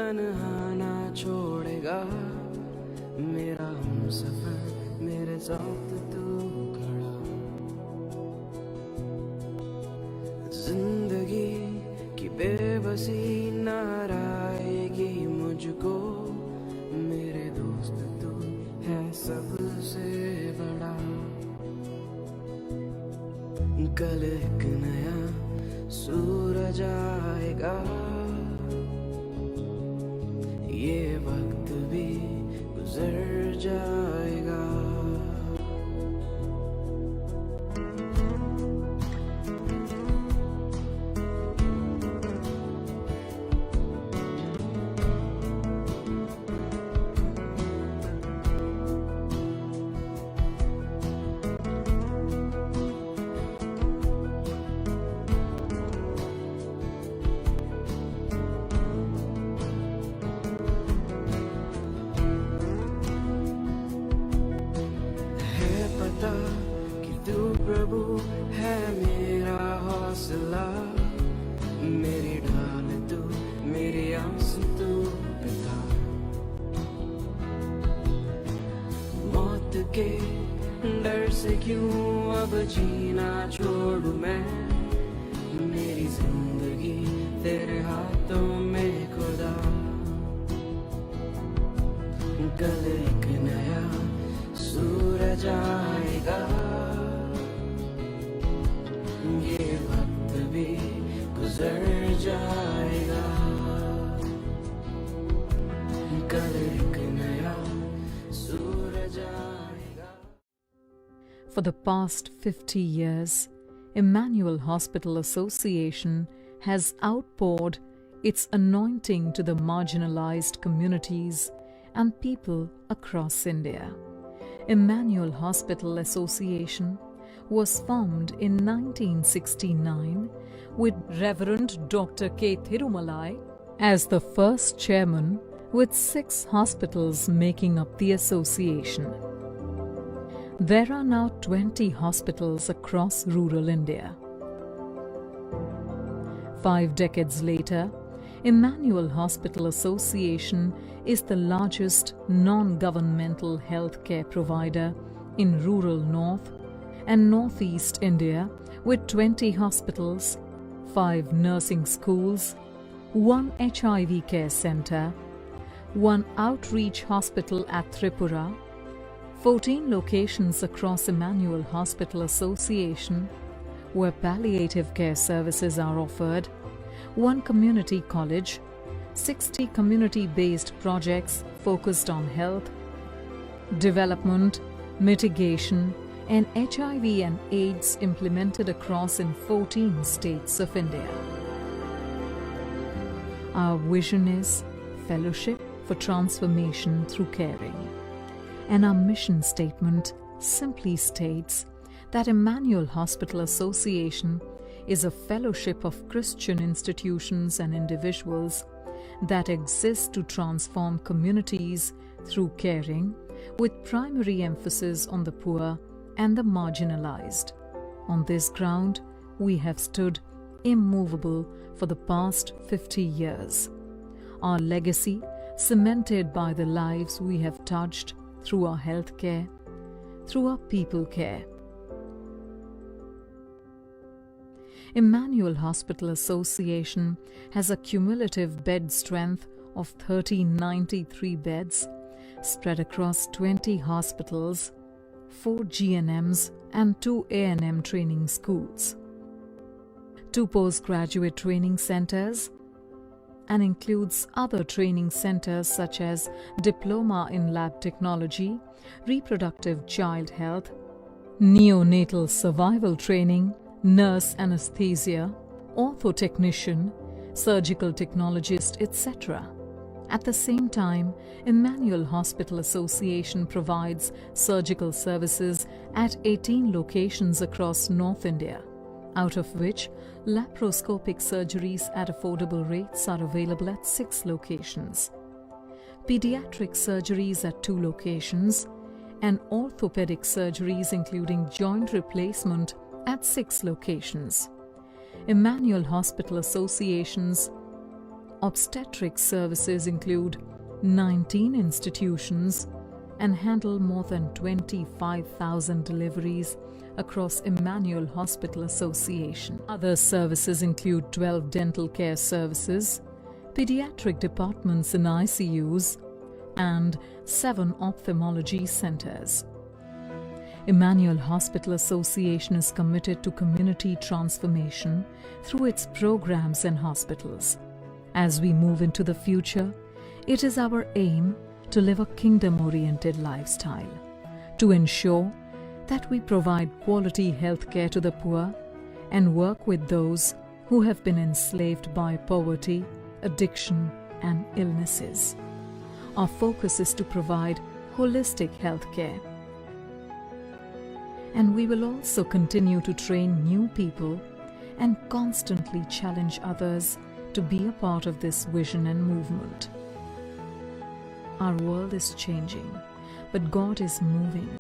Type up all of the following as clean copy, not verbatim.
तन्हा ना छोड़ेगा मेरा हमसफर मेरे साथ तू खड़ा। जिंदगी की बेबसी नाराएगी मुझको, मेरे दोस्त तू है सबसे बड़ा। कल एक नया सूरज आएगा, ये वक्त भी गुजर जाएगा। कि तू प्रभु है मेरा हौसला, मेरी ढाल तू मेरी आस तू पिता। मौत के डर से क्यों अब जीना छोड़ू मैं, मेरी जिंदगी तेरे हाथों में खुदा। कल एक नया सूरज आएगा, ये वक्त भी गुजर जाएगा। कल एक नया सूरज आएगा। For the past 50 years, Emmanuel Hospital Association has outpoured its anointing to the marginalized communities and people across India. Emmanuel Hospital Association was formed in 1969 with Reverend Dr. K. Thirumalai as the first chairman, with 6 hospitals making up the association. There are now 20 hospitals across rural India. 5 decades later, Emmanuel Hospital Association is the largest non-governmental healthcare provider in rural North and Northeast India, with 20 hospitals, 5 nursing schools, 1 HIV care center, 1 outreach hospital at Tripura, 14 locations across Emmanuel Hospital Association where palliative care services are offered, 1 community college, 60 community-based projects focused on health, development, mitigation, and HIV and AIDS implemented across in 14 states of India. Our vision is fellowship for transformation through caring, and our mission statement simply states that Emmanuel Hospital Association is a fellowship of Christian institutions and individuals that exists to transform communities through caring, with primary emphasis on the poor and the marginalized. On this ground, we have stood immovable for the past 50 years. Our legacy, cemented by the lives we have touched through our healthcare, through our people care. Emmanuel Hospital Association has a cumulative bed strength of 1,393 beds spread across 20 hospitals, 4 GNMs and 2 A&M training schools, 2 postgraduate training centers, and includes other training centers such as Diploma in Lab Technology, Reproductive Child Health, Neonatal Survival Training, Nurse Anesthesia, Orthotechnician, Surgical Technologist, etc. At the same time, Emmanuel Hospital Association provides surgical services at 18 locations across North India, out of which laparoscopic surgeries at affordable rates are available at 6 locations, pediatric surgeries at 2 locations, and orthopedic surgeries including joint replacement at 6 locations. Emmanuel Hospital Association's Obstetric services include 19 institutions and handle more than 25,000 deliveries across Emmanuel Hospital Association. Other services include 12 dental care services, pediatric departments in ICUs, and 7 ophthalmology centers. Emmanuel Hospital Association is committed to community transformation through its programs and hospitals. As we move into the future, it is our aim to live a kingdom-oriented lifestyle, to ensure that we provide quality health care to the poor and work with those who have been enslaved by poverty, addiction, and illnesses. Our focus is to provide holistic health care. And we will also continue to train new people and constantly challenge others to be a part of this vision and movement. Our world is changing, but God is moving.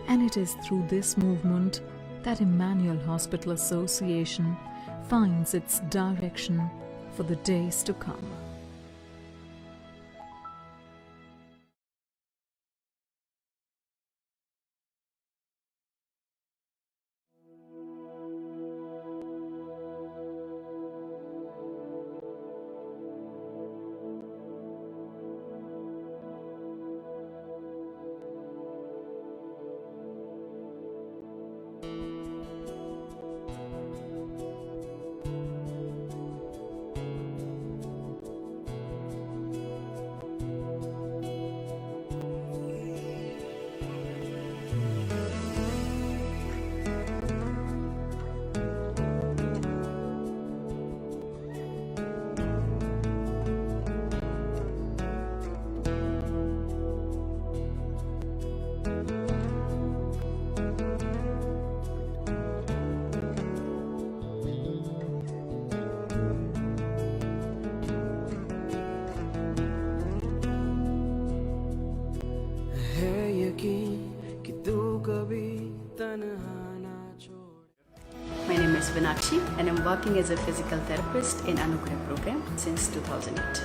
And it is through this movement that Emmanuel Hospital Association finds its direction for the days to come. है यकीन कि तू कभी तन्हा ना छोड़. My name is Vinakshi and I'm working as a physical therapist in Anugrah program since 2008.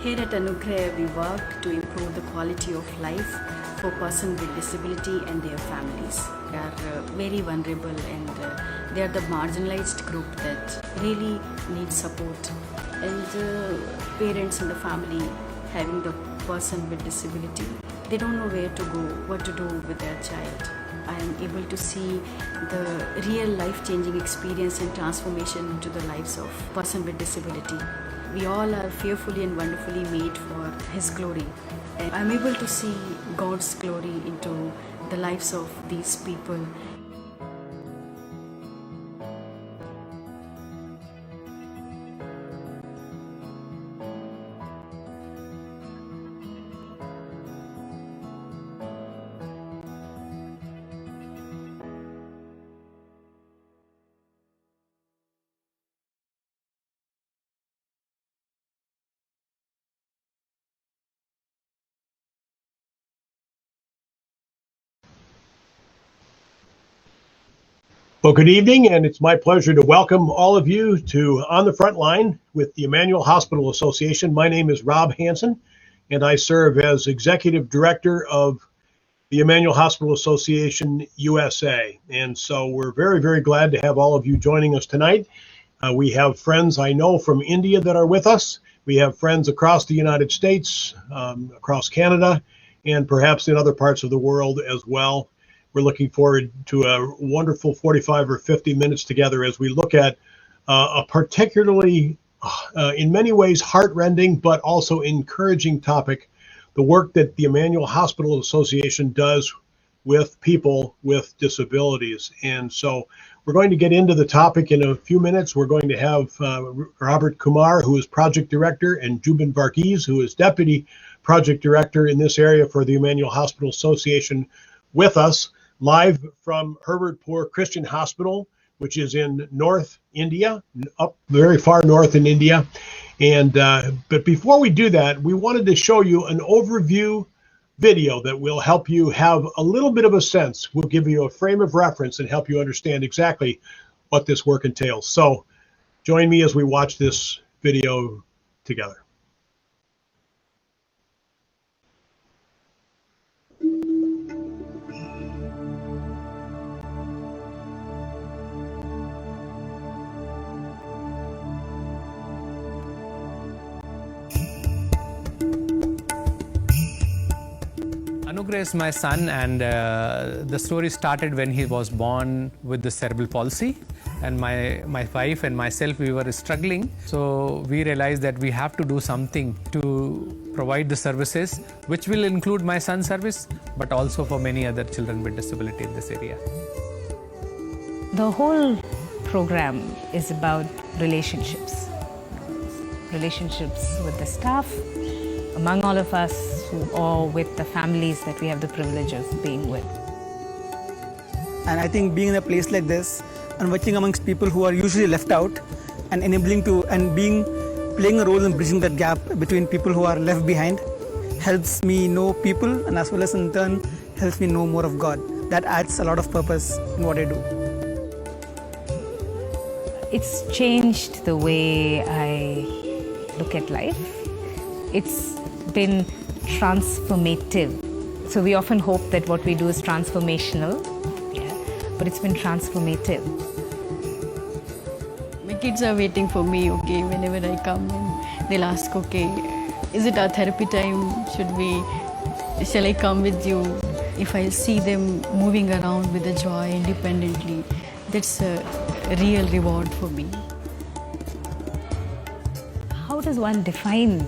Here at Anugrah, we work to improve the quality of life for persons with disability and their families. They are very vulnerable and they are the marginalized group that really needs support. And parents and the family having the person with disability, they don't know where to go, what to do with their child. I am able to see the real life-changing experience and transformation into the lives of person with disability. We all are fearfully and wonderfully made for His glory. And I'm able to see God's glory into the lives of these people. Well, good evening, and it's my pleasure to welcome all of you to On the Front Line with the Emmanuel Hospital Association. My name is Rob Hansen, and I serve as Executive Director of the Emmanuel Hospital Association USA. And so we're very, very glad to have all of you joining us tonight. We have friends I know from India that are with us. We have friends across the United States, across Canada, and perhaps in other parts of the world as well. We're looking forward to a wonderful 45 or 50 minutes together as we look at a particularly, in many ways, heart-rending, but also encouraging topic, the work that the Emmanuel Hospital Association does with people with disabilities. And so we're going to get into the topic in a few minutes. We're going to have Robert Kumar, who is Project Director, and Jubin Varghese, who is Deputy Project Director in this area for the Emmanuel Hospital Association, with us. Live from Herbertpur Christian Hospital, which is in North India, up very far north in India. And but before we do that, we wanted to show you an overview video that will help you have a little bit of a sense. We'll give you a frame of reference and help you understand exactly what this work entails. So join me as we watch this video together. Anugrah is my son, and the story started when he was born with the cerebral palsy. And my wife and myself, we were struggling. So we realized that we have to do something to provide the services, which will include my son's service, but also for many other children with disability in this area. The whole program is about relationships. Relationships with the staff, among all of us, or with the families that we have the privilege of being with. And I think being in a place like this and working amongst people who are usually left out and enabling to and playing a role in bridging that gap between people who are left behind helps me know people, and as well as in turn helps me know more of God. That adds a lot of purpose in what I do. It's changed the way I look at life. It's been transformative. So we often hope that what we do is transformational, but it's been transformative. My kids are waiting for me, okay, whenever I come and they'll ask, okay, is it our therapy time? Shall I come with you? If I see them moving around with a joy independently, that's a real reward for me. How does one define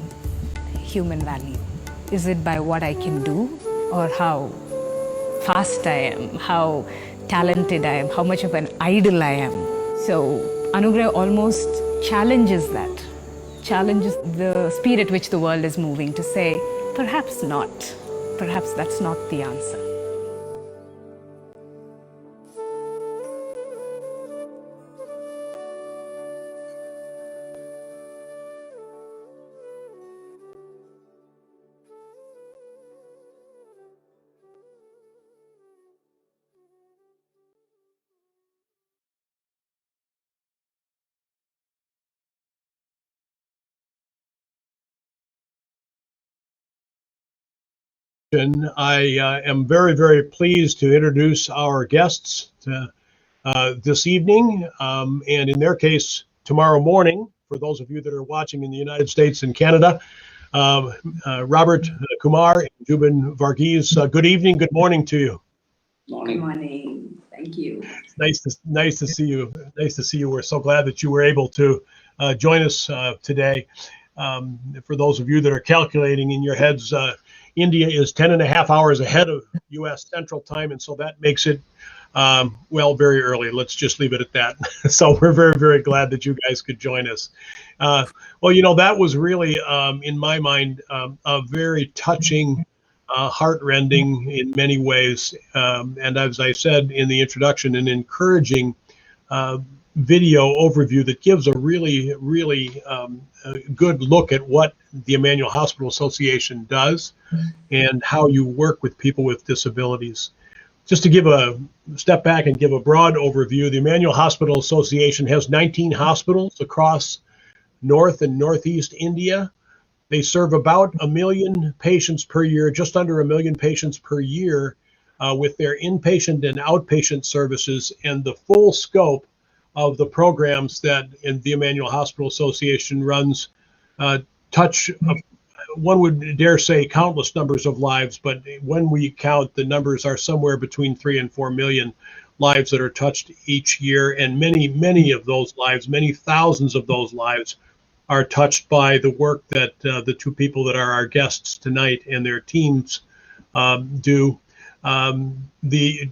human value? Is it by what I can do, or how fast I am, how talented I am, how much of an idol I am? So Anugrah almost challenges that, challenges the speed at which the world is moving to say, perhaps not, perhaps that's not the answer. I am very, very pleased to introduce our guests this evening, and in their case, tomorrow morning, for those of you that are watching in the United States and Canada. Robert, Kumar, and Jubin Varghese, good evening, good morning to you. Good morning. Thank you. It's nice to see you. Nice to see you. We're so glad that you were able to join us today. For those of you that are calculating in your heads, India is 10.5 hours ahead of U.S. Central Time, and so that makes it, well, very early. Let's just leave it at that. So we're very, very glad that you guys could join us. Well, you know, that was really, in my mind, a very touching, heartrending in many ways, and as I said in the introduction, an encouraging video overview that gives a really, really good look at what the Emmanuel Hospital Association does and how you work with people with disabilities. Just to give a step back and give a broad overview, the Emmanuel Hospital Association has 19 hospitals across North and Northeast India. They serve about 1 million patients per year, just under 1 million patients per year, with their inpatient and outpatient services, and the full scope of the programs that the Emmanuel Hospital Association runs touch, one would dare say, countless numbers of lives, but when we count, the numbers are somewhere between 3 and 4 million lives that are touched each year, and many, many of those lives, many thousands of those lives, are touched by the work that the two people that are our guests tonight and their teams do. The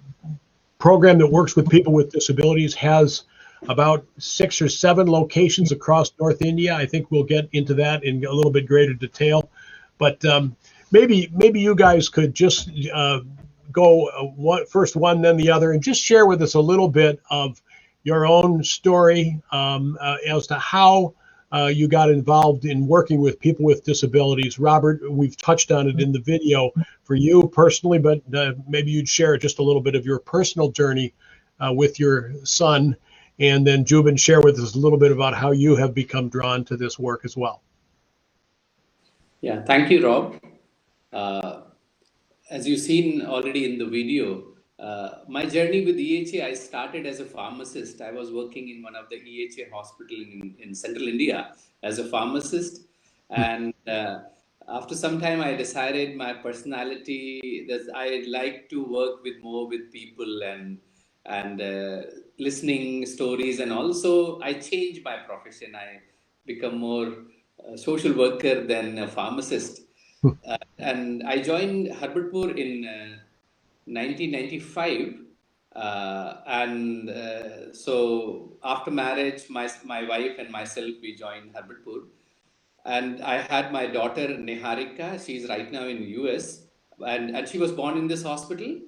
program that works with people with disabilities has about 6 or 7 locations across North India. I think we'll get into that in a little bit greater detail. But maybe you guys could just go first one, then the other, and just share with us a little bit of your own story as to how you got involved in working with people with disabilities. Robert, we've touched on it in the video for you personally, but maybe you'd share just a little bit of your personal journey with your son. And then Jubin, share with us a little bit about how you have become drawn to this work as well. Yeah, thank you, Rob. Uh, as you've seen already in the video, my journey with EHA, I started as a pharmacist. I was working in one of the EHA hospital in central India as a pharmacist. And after some time, I decided my personality that I like to work with more with people and listening stories. And also I changed my profession. I become more social worker than a pharmacist. And I joined Herbertpur in 1995. And so after marriage, my wife and myself, we joined Herbertpur. And I had my daughter Niharika. She's right now in the US, and she was born in this hospital.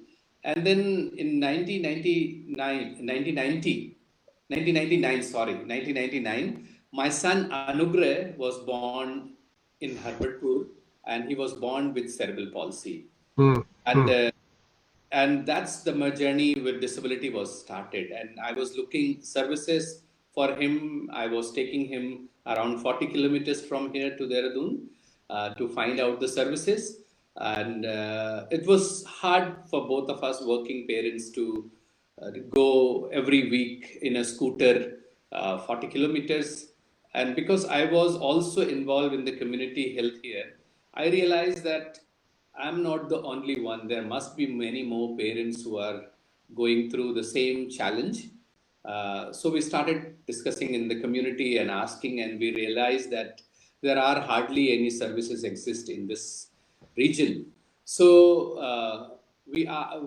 And then in 1999, my son Anugrah was born in Herbertpur, and he was born with cerebral palsy. Hmm. And and that's the my journey with disability was started. And I was looking services for him. I was taking him around 40 kilometers from here to Dehradun to find out the services. And it was hard for both of us working parents to go every week in a scooter 40 kilometers. And because I was also involved in the community health here, I realized that I'm not the only one. There must be many more parents who are going through the same challenge. So we started discussing in the community and asking, and we realized that there are hardly any services exist in this region. So we are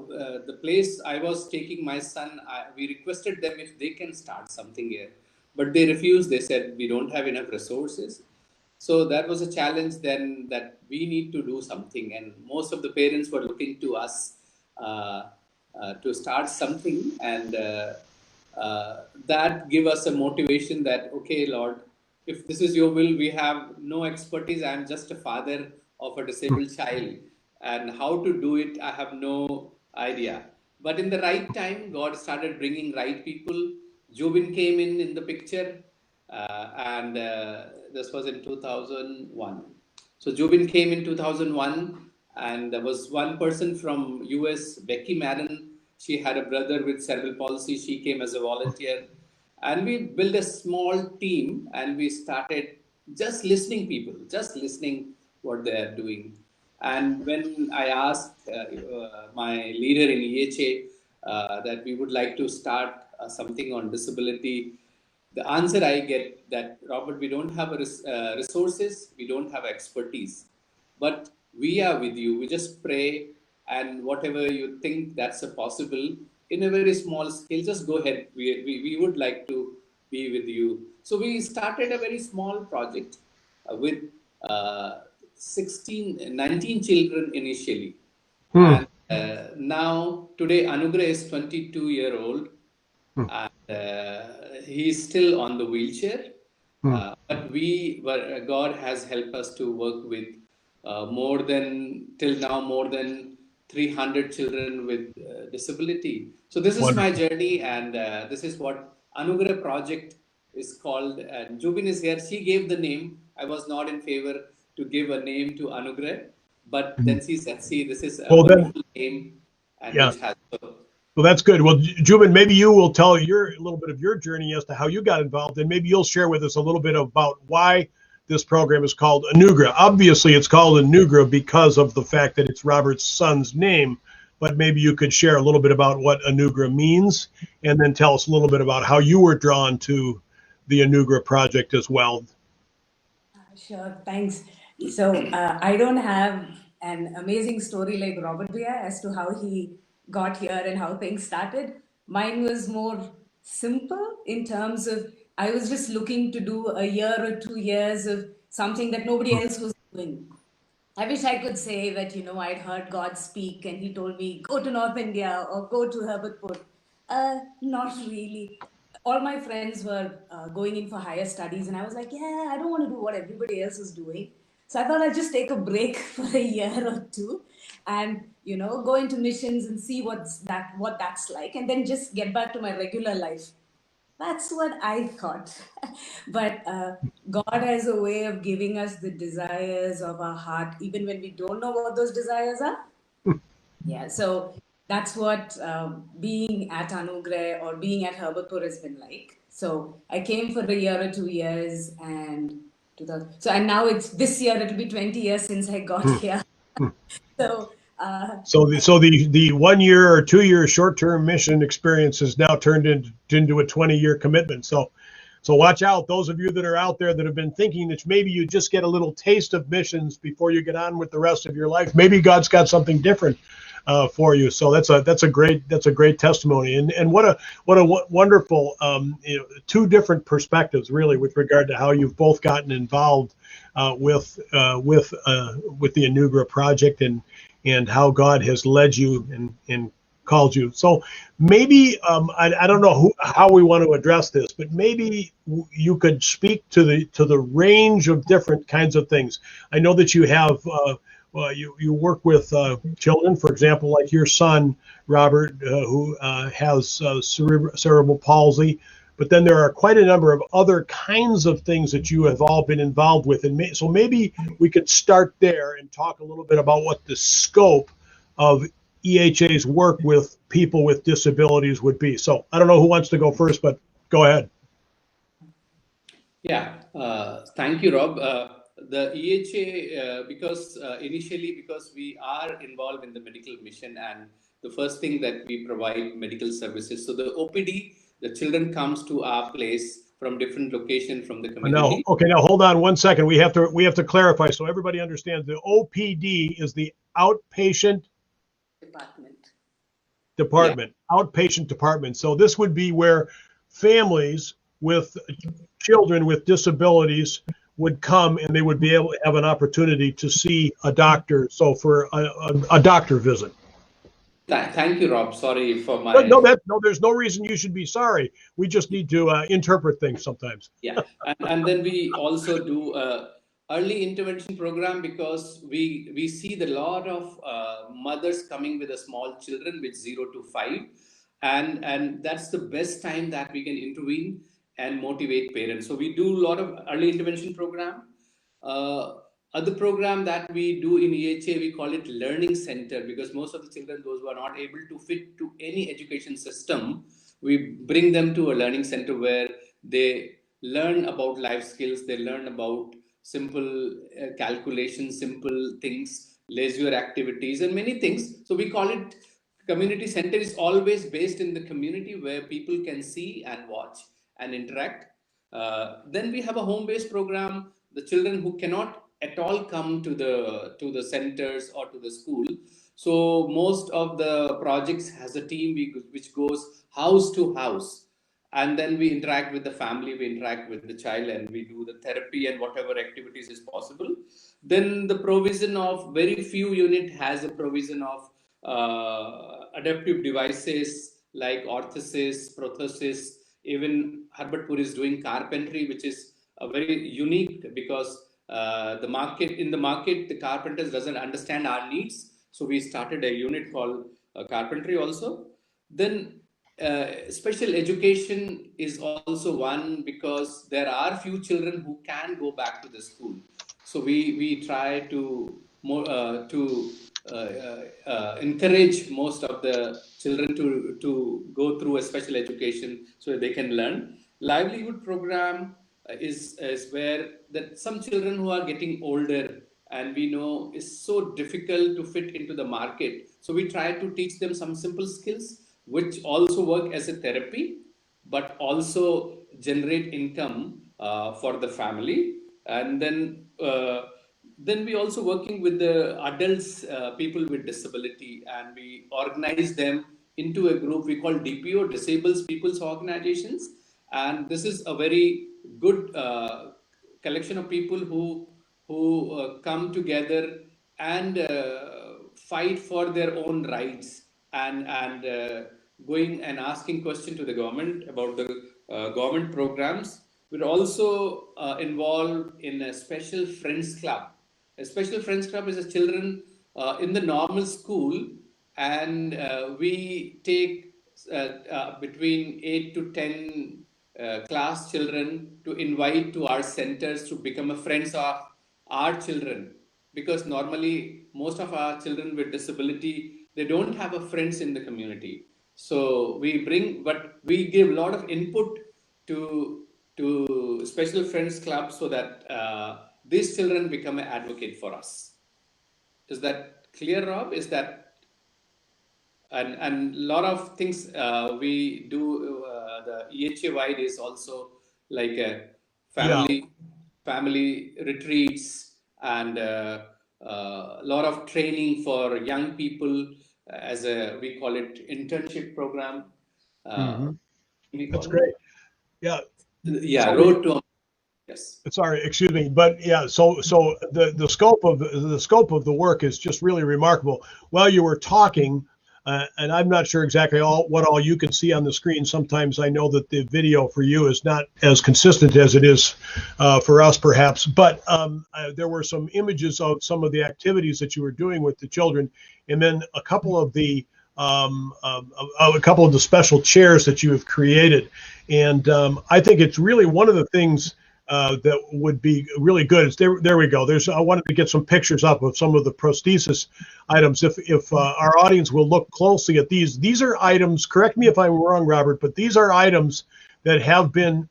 the place I was taking my son. We requested them if they can start something here, but they refused. They said we don't have enough resources. So that was a challenge then, that we need to do something, and most of the parents were looking to us to start something, and that give us a motivation that, okay, Lord, if this is your will, we have no expertise. I'm just a father of a disabled child, and how to do it, I have no idea. But in the right time, God started bringing right people. Jubin came in the picture, and this was in 2001. So Jubin came in 2001, and there was one person from US, Becky Madden. She had a brother with cerebral palsy. She came as a volunteer, and we built a small team, and we started just listening people, just listening what they are doing. And when I asked my leader in EHA that we would like to start something on disability, the answer I get that, Robert, we don't have resources, we don't have expertise, but we are with you. We just pray, and whatever you think that's a possible in a very small scale, just go ahead. We would like to be with you. So we started a very small project with 19 children initially. Hmm. And now, today, Anugrah is 22-year-old, and he's still on the wheelchair. But God has helped us to work with till now, more than 300 children with disability. So this is my Wonderful. journey, and this is what Anugrah project is called. And Jubin is here. She gave the name. I was not in favor to give a name to Anugrah, but then she said, "See, this is a Well, then, wonderful name, and yeah. which has." Well, that's good. Well, Jubin, maybe you will tell a little bit of your journey as to how you got involved, and maybe you'll share with us a little bit about why this program is called Anugrah. Obviously, it's called Anugrah because of the fact that it's Robert's son's name, but maybe you could share a little bit about what Anugrah means, and then tell us a little bit about how you were drawn to the Anugrah project as well. Sure, thanks. So I don't have an amazing story like Robert Bia as to how he got here and how things started. Mine was more simple in terms of I was just looking to do a year or 2 years of something that nobody else was doing. I wish I could say that, I'd heard God speak and he told me, go to North India or go to Herbertpur. Not really. All my friends were going in for higher studies, and I was like, yeah, I don't want to do what everybody else is doing. So I thought I'd just take a break for a year or two and, go into missions and see what that's like, and then just get back to my regular life. That's what I thought. But God has a way of giving us the desires of our heart, even when we don't know what those desires are. Yeah, so that's what being at Anugrah or being at Herbertpur has been like. So I came for a year or 2 years, and and now it's this year. It'll be 20 years since I got here. So So the 1 year or 2 year short term mission experience has now turned into a 20-year commitment. So watch out, those of you that are out there that have been thinking that maybe you just get a little taste of missions before you get on with the rest of your life. Maybe God's got something different for you. So that's a great testimony, and what a wonderful two different perspectives really with regard to how you've both gotten involved with the Anugrah project and how God has led you and called you. So maybe I don't know how we want to address this, but maybe you could speak to the range of different kinds of things. I know that you have you work with children, for example, like your son Robert, who has cerebral palsy. But then there are quite a number of other kinds of things that you have all been involved with. And so maybe we could start there and talk a little bit about what the scope of EHA's work with people with disabilities would be. So I don't know who wants to go first, but go ahead. Yeah, thank you, Rob. The EHA, initially because we are involved in the medical mission, and the first thing that we provide medical services. So the OPD, the children comes to our place from different location from the community. Now hold on 1 second. We have to clarify so everybody understands. The OPD is the outpatient department. Yeah. Outpatient department. So this would be where families with children with disabilities would come and they would be able to have an opportunity to see a doctor. So for a doctor visit. Thank you, Rob. Sorry for my... No, there's no reason you should be sorry. We just need to interpret things sometimes. Yeah, and then we also do early intervention program because we see the lot of mothers coming with a small children with 0 to 5, and that's the best time that we can intervene and motivate parents. So we do a lot of early intervention program. Other program that we do in EHA, we call it learning center, because most of the children, those who are not able to fit to any education system, we bring them to a learning center where they learn about life skills, they learn about simple calculations, simple things, leisure activities, and many things. So we call it community center. Is always based in the community where people can see and watch and interact. Then we have a home-based program. The children who cannot at all come to the centers or to the school. So most of the projects has a team which goes house to house, and then we interact with the family, we interact with the child, and we do the therapy and whatever activities is possible. Then the provision of very few unit has a provision of adaptive devices like orthosis, prosthesis. Even Herbertpur is doing carpentry, which is very unique because the market, the carpenters doesn't understand our needs. So we started a unit called carpentry also. Then special education is also one, because there are few children who can go back to the school. So we try to encourage most of the children to go through a special education so they can learn. Livelihood program is where that some children who are getting older and we know is so difficult to fit into the market. So we try to teach them some simple skills which also work as a therapy, but also generate income for the family. And then we also working with the adults, people with disability, and we organize them into a group we call DPO, Disabled People's Organizations. And this is a very good collection of people who come together and fight for their own rights and going and asking questions to the government about the government programs. We're also involved in a special friends club. A special friends club is a children in the normal school, and we take between 8 to 10 class children to invite to our centers to become a friends of our children, because normally most of our children with disability, they don't have a friends in the community. So we bring, but we give a lot of input to special friends club so that these children become an advocate for us. Is that clear, Rob? Is that and a lot of things we do. The EHA wide is also like a Yeah. family retreats and a lot of training for young people as a, we call it internship program. Hmm. We That's call great. Yeah. yeah, So road to, yes. sorry, excuse me, but yeah, so the scope of the work is just really remarkable. While you were talking, and I'm not sure exactly what all you can see on the screen. Sometimes I know that the video for you is not as consistent as it is for us, perhaps. But there were some images of some of the activities that you were doing with the children, and then a couple of the special chairs that you have created. And I think it's really one of the things that would be really good. Is there we go. I wanted to get some pictures up of some of the prosthesis items. If our audience will look closely at these are items. Correct me if I'm wrong, Robert, but these are items that have been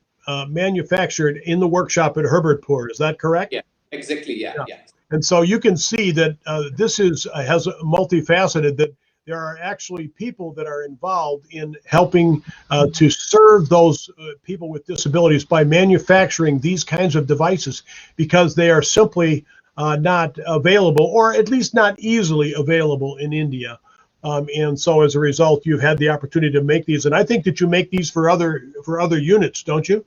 manufactured in the workshop at Herbertpur. Is that correct? Yeah, exactly. Yeah. And so you can see that this has multifaceted, that there are actually people that are involved in helping to serve those people with disabilities by manufacturing these kinds of devices, because they are simply not available, or at least not easily available in India. And so as a result, you've had the opportunity to make these. And I think that you make these for other units, don't you?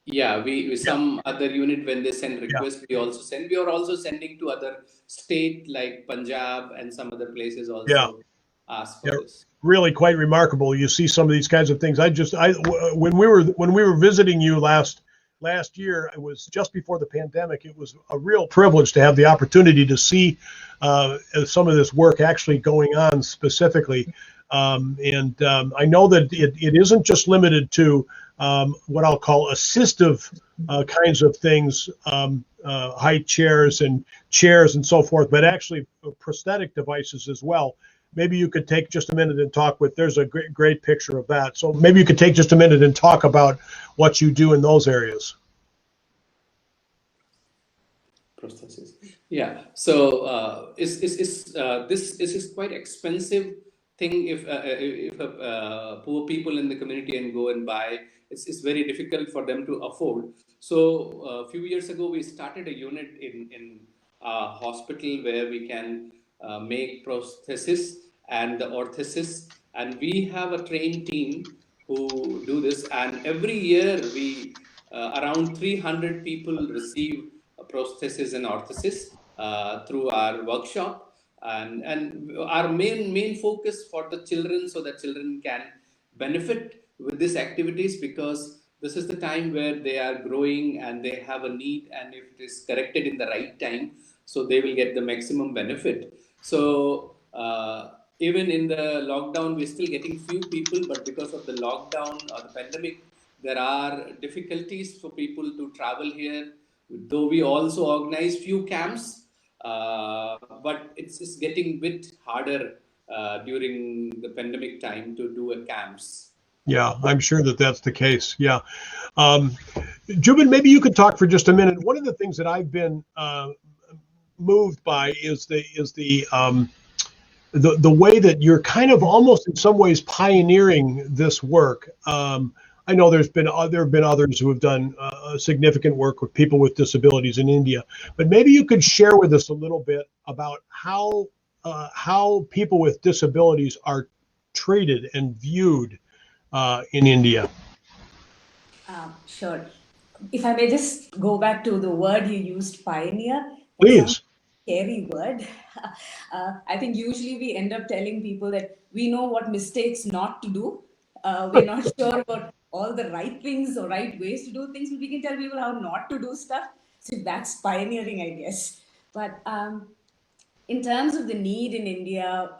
Yeah, we some other unit, when they send request, we also send. We are also sending to other state like Punjab and some other places also ask for this. Really quite remarkable. You see some of these kinds of things. When we were visiting you last year, it was just before the pandemic. It was a real privilege to have the opportunity to see some of this work actually going on specifically. And I know that it isn't just limited to what I'll call assistive kinds of things, height chairs and so forth, but actually prosthetic devices as well. Maybe you could take just a minute and talk there's a great picture of that. So maybe you could take just a minute and talk about what you do in those areas. Prosthesis. Yeah. So this is quite expensive thing. If poor people in the community and go and buy, it's very difficult for them to afford. So a few years ago, we started a unit in a hospital where we can make prosthesis and the orthesis, and we have a trained team who do this. And every year, we around 300 people receive prosthesis and orthesis through our workshop, and our main focus for the children, so that children can benefit with these activities, because this is the time where they are growing and they have a need, and if it is corrected in the right time, so they will get the maximum benefit. So even in the lockdown, we're still getting few people, but because of the lockdown or the pandemic, there are difficulties for people to travel here, though we also organize few camps, but it's getting a bit harder during the pandemic time to do a camps. Yeah, I'm sure that's the case. Yeah. Jubin, maybe you could talk for just a minute. One of the things that I've been moved by is the way that you're kind of almost in some ways pioneering this work. I know there have been others who have done significant work with people with disabilities in India, but maybe you could share with us a little bit about how people with disabilities are treated and viewed in India. Sure. If I may just go back to the word you used, pioneer. Please. Scary word. I think usually we end up telling people that we know what mistakes not to do. We're not sure about all the right things or right ways to do things, but we can tell people how not to do stuff. So that's pioneering, I guess. But in terms of the need in India,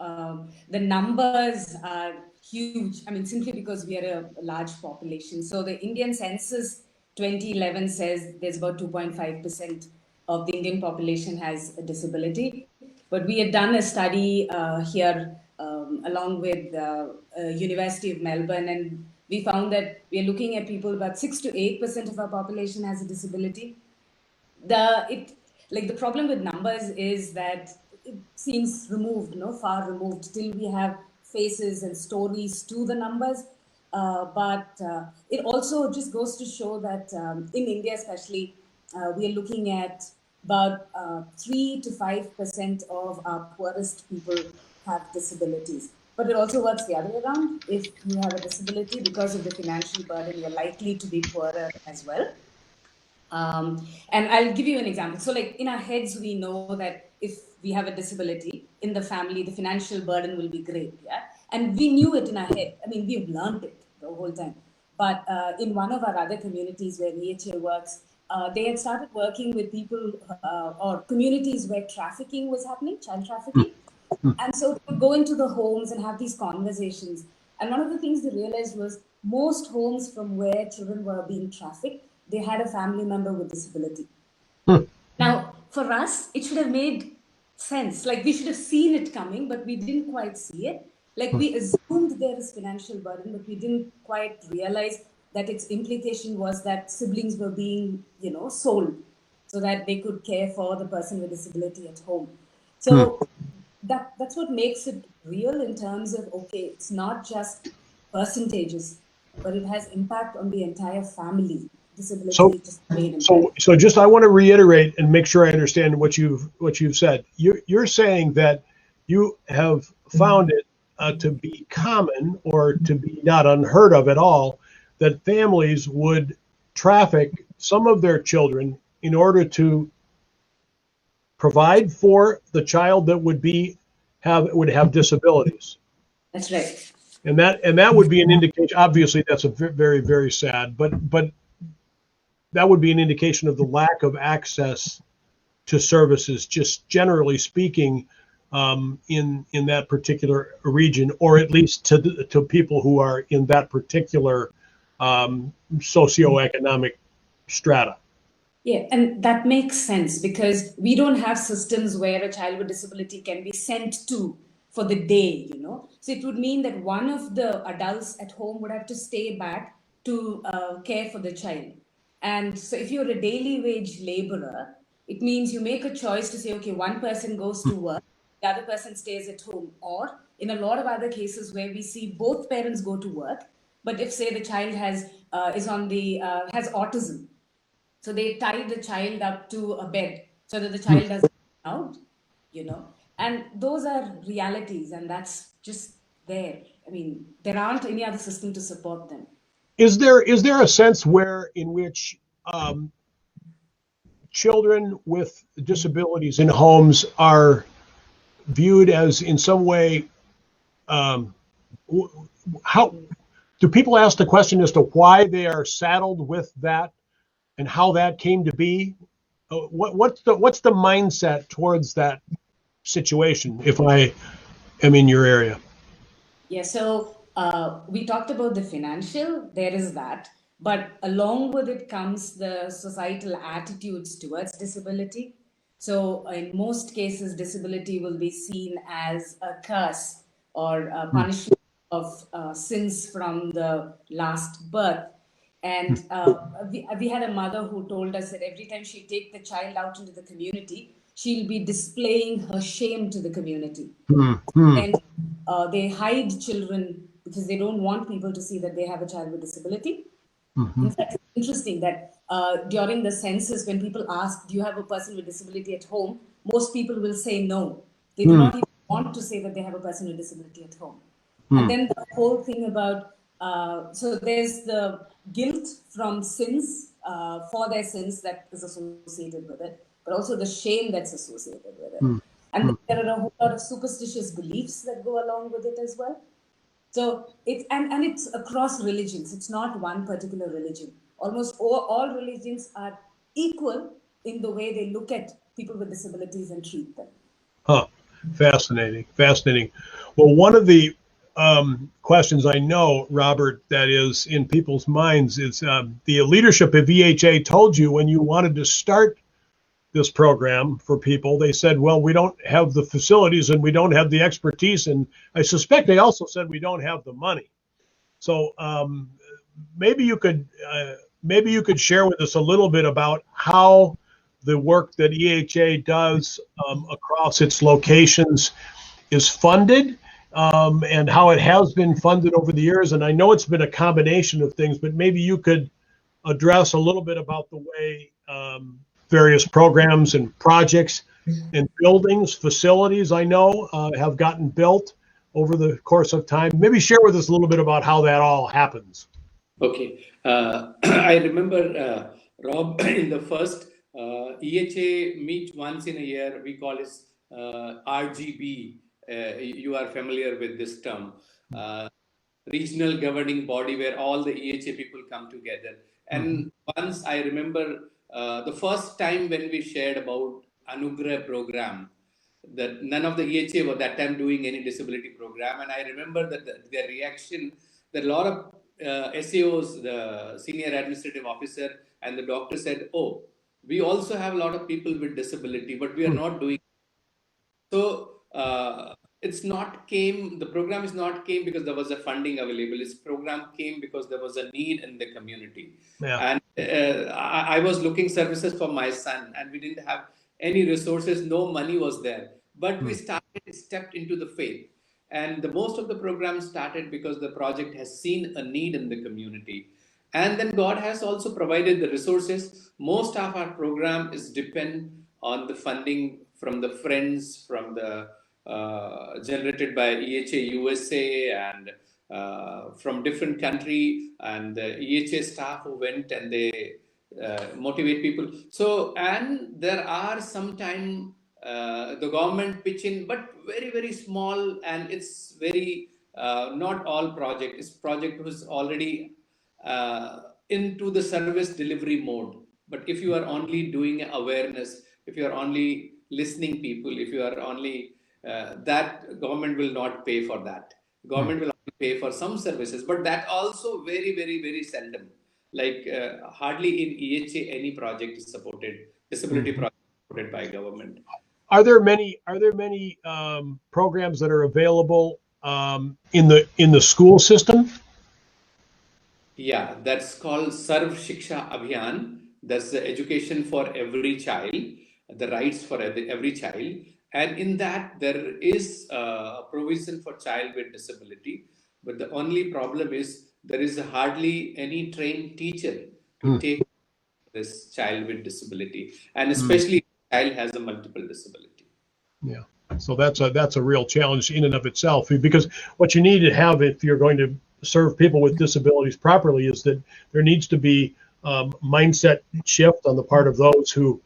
the numbers are huge. I mean, simply because we are a large population. So the Indian census 2011 says there's about 2.5% of the Indian population has a disability. But we had done a study here along with University of Melbourne, and we found that we are looking at people, about 6 to 8% of our population has a disability. The problem with numbers is that it seems removed, far removed, till we have faces and stories to the numbers. But it also just goes to show that in India, especially, we are looking at about 3 to 5% of our poorest people have disabilities. But it also works the other way around. If you have a disability, because of the financial burden, you're likely to be poorer as well. And I'll give you an example. So, like in our heads, we know that if we have a disability in the family, the financial burden will be great. Yeah. And we knew it in our head. I mean, we've learned it the whole time. But in one of our other communities where EHA works, they had started working with people or communities where trafficking was happening, child trafficking. And so they would go into the homes and have these conversations. And one of the things they realized was most homes from where children were being trafficked, they had a family member with disability. Now, for us, it should have made sense. Like we should have seen it coming, but we didn't quite see it. Like we assumed there is financial burden, but we didn't quite realize that its implication was that siblings were being, sold so that they could care for the person with disability at home. So that's what makes it real in terms of, okay, it's not just percentages, but it has impact on the entire family. Disability So, just made so just I want to reiterate and make sure I understand what you've said. You're saying that you have found it to be common or to be not unheard of at all that families would traffic some of their children in order to provide for the child that would have disabilities. That's right. And that would be an indication. Obviously, that's a very, very sad, but that would be an indication of the lack of access to services, just generally speaking, in that particular region, or at least to people who are in that particular socioeconomic strata. Yeah, and that makes sense because we don't have systems where a child with disability can be sent to for the day, So it would mean that one of the adults at home would have to stay back to care for the child. And so if you're a daily wage laborer, it means you make a choice to say, okay, one person goes to work, the other person stays at home. Or in a lot of other cases where we see both parents go to work, but if say the child has autism, so they tie the child up to a bed so that the child doesn't come out, and those are realities, and that's just there. I mean, there aren't any other system to support them. Is there a sense in which children with disabilities in homes are viewed as in some way, how do people ask the question as to why they are saddled with that and how that came to be? What's the mindset towards that situation if I am in your area? Yeah, so we talked about the financial, there is that, but along with it comes the societal attitudes towards disability. So in most cases, disability will be seen as a curse or a punishment of sins from the last birth. And we had a mother who told us that every time she take the child out into the community, she'll be displaying her shame to the community. And they hide children because they don't want people to see that they have a child with disability. In fact, it's interesting that during the census, when people ask, do you have a person with disability at home? Most people will say no. They do not even want to say that they have a person with disability at home. And then the whole thing about, so there's the guilt from sins, for their sins that is associated with it, but also the shame that's associated with it. And there are a whole lot of superstitious beliefs that go along with it as well. So it's and it's across religions. It's not one particular religion. Almost all religions are equal in the way they look at people with disabilities and treat them. Fascinating. Well, one of the questions I know, Robert, that is in people's minds is the leadership of EHA told you when you wanted to start this program for people, they said, well, we don't have the facilities and we don't have the expertise. And I suspect they also said we don't have the money. So maybe you could share with us a little bit about how the work that EHA does across its locations is funded and how it has been funded over the years. And I know it's been a combination of things, but maybe you could address a little bit about the way various programs and projects and buildings, facilities I know have gotten built over the course of time. Maybe share with us a little bit about how that all happens. Okay. I remember, Rob, in the first EHA meet once in a year, we call it RGB. You are familiar with this term. Regional governing body where all the EHA people come together. And once I remember the first time when we shared about Anugrah program, that none of the EHA were that time doing any disability program. And I remember that their reaction, that a lot of SAOs, the senior administrative officer and the doctor said, oh, we also have a lot of people with disability, but we are not doing. So the program is not came because there was a funding available. This program came because there was a need in the community. Yeah. And I was looking services for my son and we didn't have any resources, no money was there. But we stepped into the faith. And most of the programs started because the project has seen a need in the community. And then God has also provided the resources. Most of our program is depend on the funding from the friends, from the generated by EHA USA and from different country, and the EHA staff who went and they motivate people. So, and there are sometimes the government pitch in, but very, very small, and it's very, not all project. It's project who's already into the service delivery mode. But if you are only doing awareness, if you are only listening people, if you are only, that government will not pay for that. Government will only pay for some services, but that also very, very, very seldom. Like hardly in EHA any project is supported, disability project supported by government. Are there many programs that are available in the school system? Yeah, that's called Sarv Shiksha Abhiyan. That's the education for every child, the rights for every child. And in that, there is a provision for child with disability. But the only problem is there is hardly any trained teacher to take this child with disability. And especially if the child has a multiple disability. Yeah. So that's a real challenge in and of itself, because what you need to have if you're going to serve people with disabilities properly is that there needs to be mindset shift on the part of those who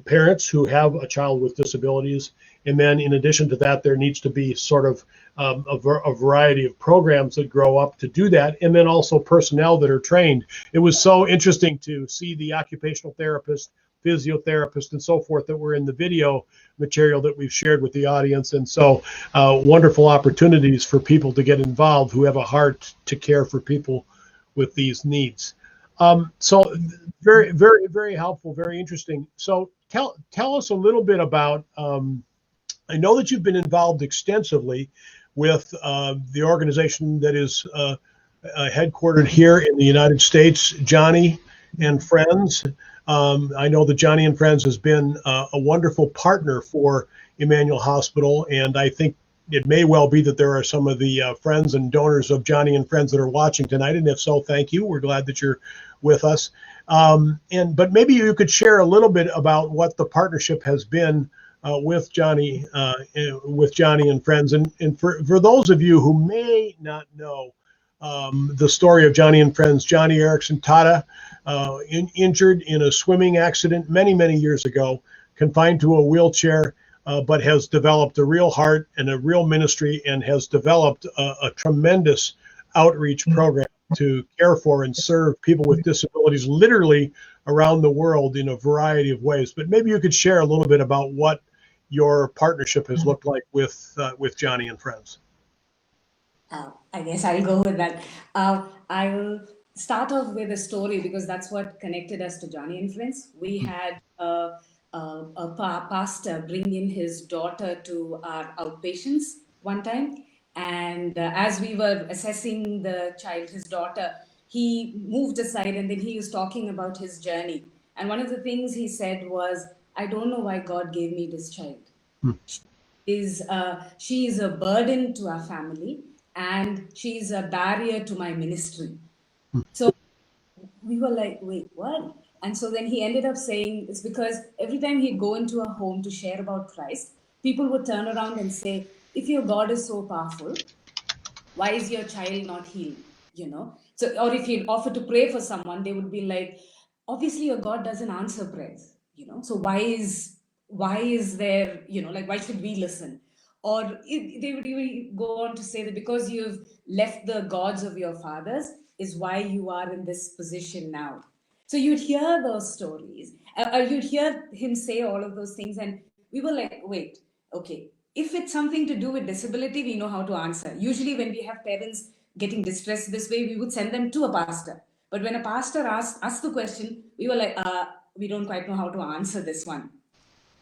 parents who have a child with disabilities. And then in addition to that, there needs to be sort of a variety of programs that grow up to do that. And then also personnel that are trained. It was so interesting to see the occupational therapist, physiotherapist, and so forth that were in the video material that we've shared with the audience. And so wonderful opportunities for people to get involved who have a heart to care for people with these needs. So very, very, very helpful, very interesting. So tell us a little bit about, I know that you've been involved extensively with the organization that is headquartered here in the United States, Johnny and Friends. I know that Johnny and Friends has been a wonderful partner for Emmanuel Hospital, and I think it may well be that there are some of the friends and donors of Johnny and Friends that are watching tonight, and if so, thank you. We're glad that you're with us. But maybe you could share a little bit about what the partnership has been with Johnny and Friends. And for those of you who may not know the story of Johnny and Friends, Johnny Erickson Tata, injured in a swimming accident many, many years ago, confined to a wheelchair, but has developed a real heart and a real ministry, and has developed a tremendous outreach program to care for and serve people with disabilities literally around the world in a variety of ways. But maybe you could share a little bit about what your partnership has looked like with Johnny and Friends. I guess I'll go with that. I'll start off with a story because that's what connected us to Johnny and Friends. We had a pastor bring in his daughter to our outpatients one time. And as we were assessing the child, his daughter, he moved aside and then he was talking about his journey. And one of the things he said was, I don't know why God gave me this child. She is a burden to our family and she is a barrier to my ministry. So we were like, wait, what? And so then he ended up saying it's because every time he'd go into a home to share about Christ, people would turn around and say, if your God is so powerful, why is your child not healed? So, or if he'd offer to pray for someone, they would be like, obviously your God doesn't answer prayers. So why is there, like, why should we listen? Or they would even go on to say that because you've left the gods of your fathers is why you are in this position now. So you'd hear those stories, or you'd hear him say all of those things, and we were like, wait, okay, if it's something to do with disability, we know how to answer. Usually, when we have parents getting distressed this way, we would send them to a pastor. But when a pastor asked us the question, we were like, we don't quite know how to answer this one.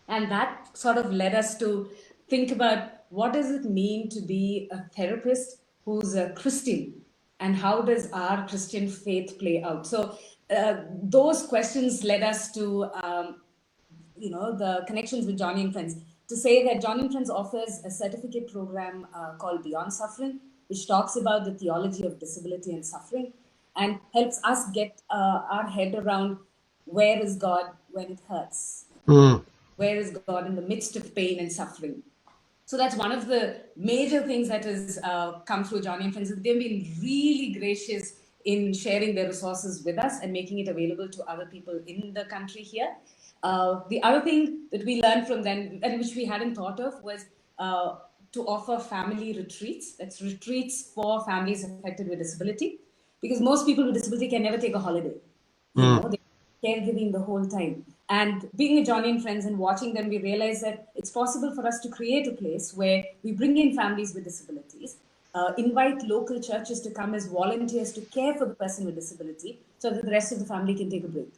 And that sort of led us to think about what does it mean to be a therapist who's a Christian, and how does our Christian faith play out? So those questions led us to the connections with Johnny and Friends, to say that Johnny and Friends offers a certificate program called Beyond Suffering, which talks about the theology of disability and suffering and helps us get our head around where is God when it hurts? Where is God in the midst of pain and suffering? So that's one of the major things that has come through Johnny and Friends. They've been really gracious in sharing their resources with us and making it available to other people in the country here. The other thing that we learned from them, and which we hadn't thought of, was to offer family retreats. That's retreats for families affected with disability, because most people with disability can never take a holiday. They're caregiving the whole time. And being a Johnny and Friends and watching them, we realized that it's possible for us to create a place where we bring in families with disabilities, invite local churches to come as volunteers to care for the person with disability, so that the rest of the family can take a break.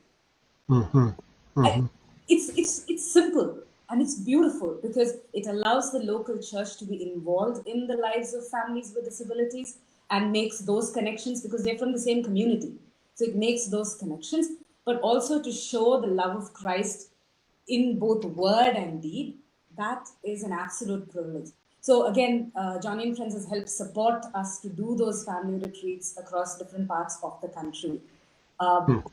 It's simple and it's beautiful because it allows the local church to be involved in the lives of families with disabilities and makes those connections because they're from the same community. So it makes those connections, but also to show the love of Christ in both word and deed. That is an absolute privilege. So again, Johnny and Friends has helped support us to do those family retreats across different parts of the country.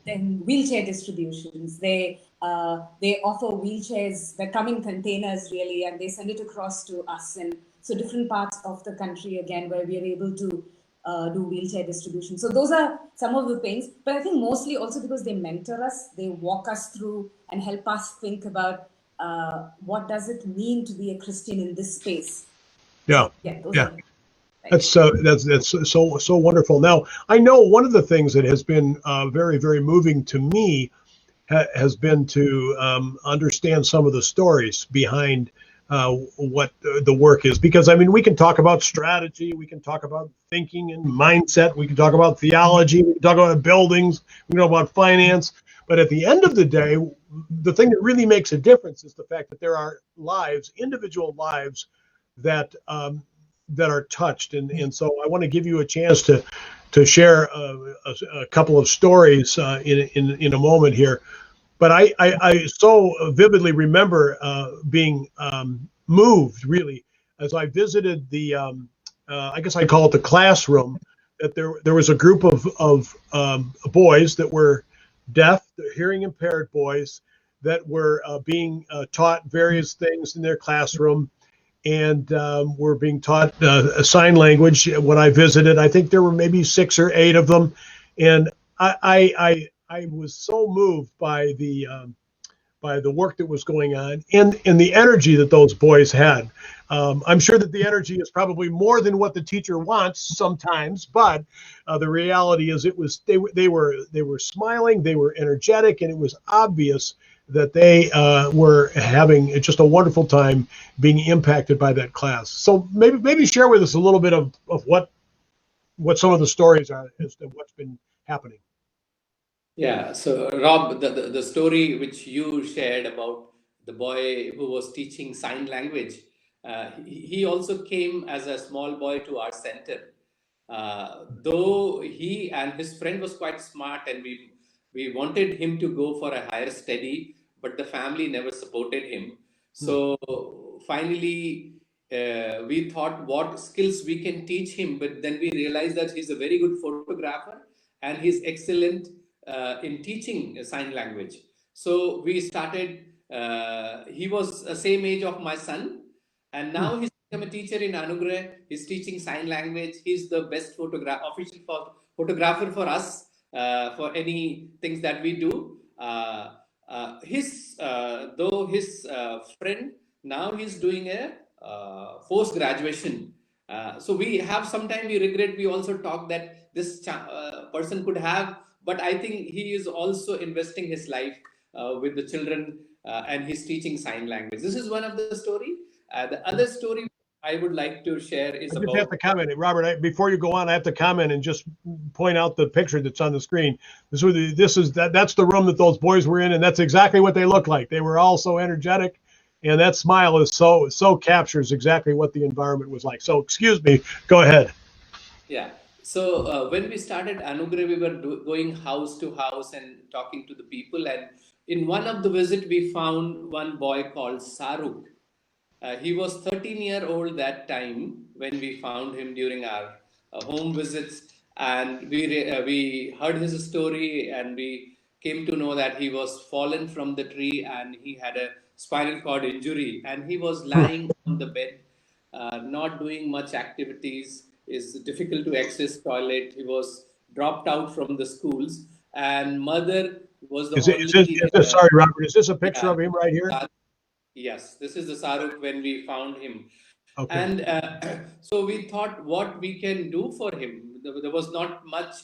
Then wheelchair distributions. They offer wheelchairs that come in containers really, and they send it across to us. And so different parts of the country again where we are able to do wheelchair distribution. So those are some of the things. But I think mostly also because they mentor us, they walk us through and help us think about what does it mean to be a Christian in this space. Yeah. Those are. That's so wonderful. Now, I know one of the things that has been very, very moving to me has been to understand some of the stories behind what the work is. Because, I mean, we can talk about strategy, we can talk about thinking and mindset, we can talk about theology, we can talk about buildings, we can talk about finance. But at the end of the day, the thing that really makes a difference is the fact that there are lives, individual lives, that are touched, and so I want to give you a chance to share a couple of stories in a moment here. But I so vividly remember being moved really as I visited the I guess I call it the classroom, that there was a group of boys that were deaf, hearing impaired boys that were being taught various things in their classroom. And were being taught sign language when I visited. I think there were maybe 6 or 8 of them, and I was so moved by the work that was going on and the energy that those boys had. I'm sure that the energy is probably more than what the teacher wants sometimes, but the reality is they were smiling, they were energetic, and it was obvious that they were having just a wonderful time being impacted by that class. So maybe share with us a little bit of what what some of the stories are as to what's been happening. Yeah, so Rob, the story which you shared about the boy who was teaching sign language, he also came as a small boy to our center. Though he and his friend was quite smart, and we wanted him to go for a higher study, but the family never supported him. So finally, we thought what skills we can teach him, but then we realized that he's a very good photographer and he's excellent in teaching sign language. So we started, he was the same age of my son, and now he's become a teacher in Anugrah. He's teaching sign language. He's the best official photographer for us for any things that we do. Though his friend, now he's doing a post graduation. So we have sometime we regret. We also talk that this person could have, but I think he is also investing his life with the children, and he's teaching sign language. This is one of the story. The other story I would like to share is I just have about. to comment, Robert. Before you go on, I have to comment and just point out the picture that's on the screen. That's the room that those boys were in, and that's exactly what they look like. They were all so energetic, and that smile is so captures exactly what the environment was like. So, excuse me. Go ahead. Yeah. So when we started Anugrah, we were going house to house and talking to the people. And in one of the visit, we found one boy called Saruk. He was 13-year-old that time when we found him during our home visits, and we heard his story, and we came to know that he was fallen from the tree and he had a spinal cord injury, and he was lying on the bed, not doing much activities. Is difficult to access toilet. He was dropped out from the schools, and mother was the only. Sorry, Robert. Is this a picture Yeah, of him right here? yes, this is the Saruk when we found him. Okay. And so we thought what we can do for him. There was not much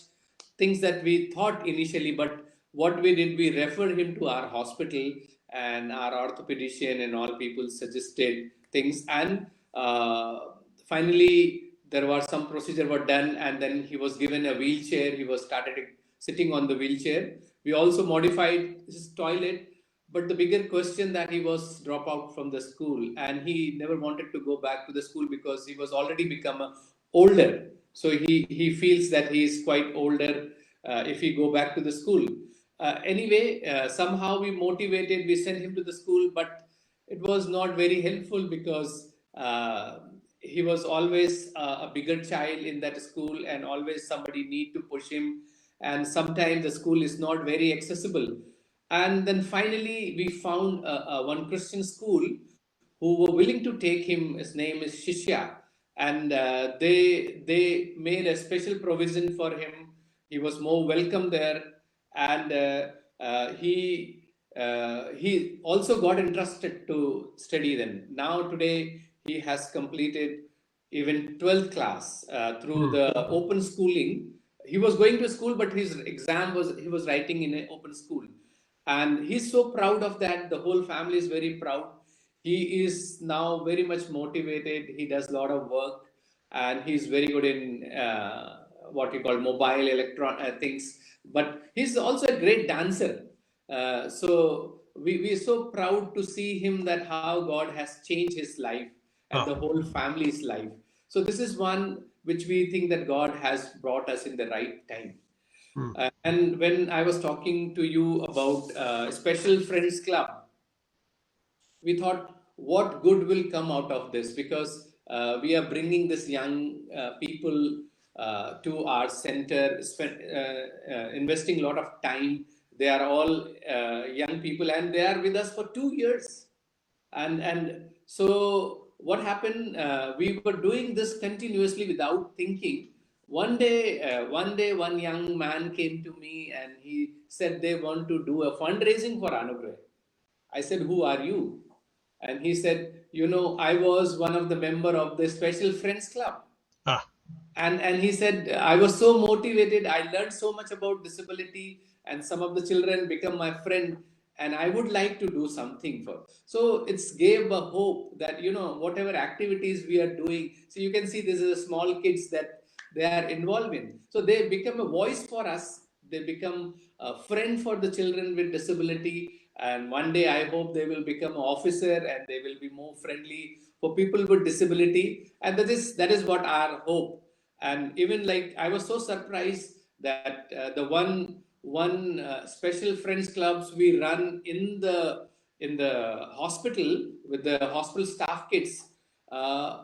things that we thought initially, but what we did, we referred him to our hospital, and our orthopedician and all people suggested things. And finally, there was some procedure were done, and then he was given a wheelchair. He was started sitting on the wheelchair. We also modified his toilet, but the bigger question that he was drop out from the school, and he never wanted to go back to the school because he was already become older. So he feels that he is quite older if he go back to the school. Anyway, somehow we motivated, we sent him to the school, but it was not very helpful because he was always a bigger child in that school, and always somebody need to push him, and sometimes the school is not very accessible. And then finally we found one Christian school who were willing to take him. His name is Shishya, and they made a special provision for him. He was more welcome there, and he also got interested to study. Then now today he has completed even 12th class through the open schooling. He was going to school, but his exam was he was writing in an open school, and he's so proud of that. The whole family is very proud. He is now very much motivated. He does a lot of work, and he's very good in what you call mobile electron things. But he's also a great dancer. So we're so proud to see him, that how God has changed his life and the whole family's life. So this is one which we think that God has brought us in the right time. And when I was talking to you about Special Friends Club, we thought what good will come out of this, because we are bringing this young people to our center, investing a lot of time. They are all young people, and they are with us for 2 years. And so what happened, we were doing this continuously without thinking. One day one young man came to me, and he said they want to do a fundraising for Anugrah. I said, who are you? And he said, I was one of the member of the Special Friends Club. And he said, I was so motivated. I learned so much about disability, and some of the children become my friend, and I would like to do something for. So it's gave a hope that, whatever activities we are doing. So you can see this is a small kids that they are involved in. So they become a voice for us. They become a friend for the children with disability. And one day I hope they will become an officer and they will be more friendly for people with disability. And that is what our hope. And even like I was so surprised that the one special friends clubs we run in the hospital with the hospital staff kids. Uh,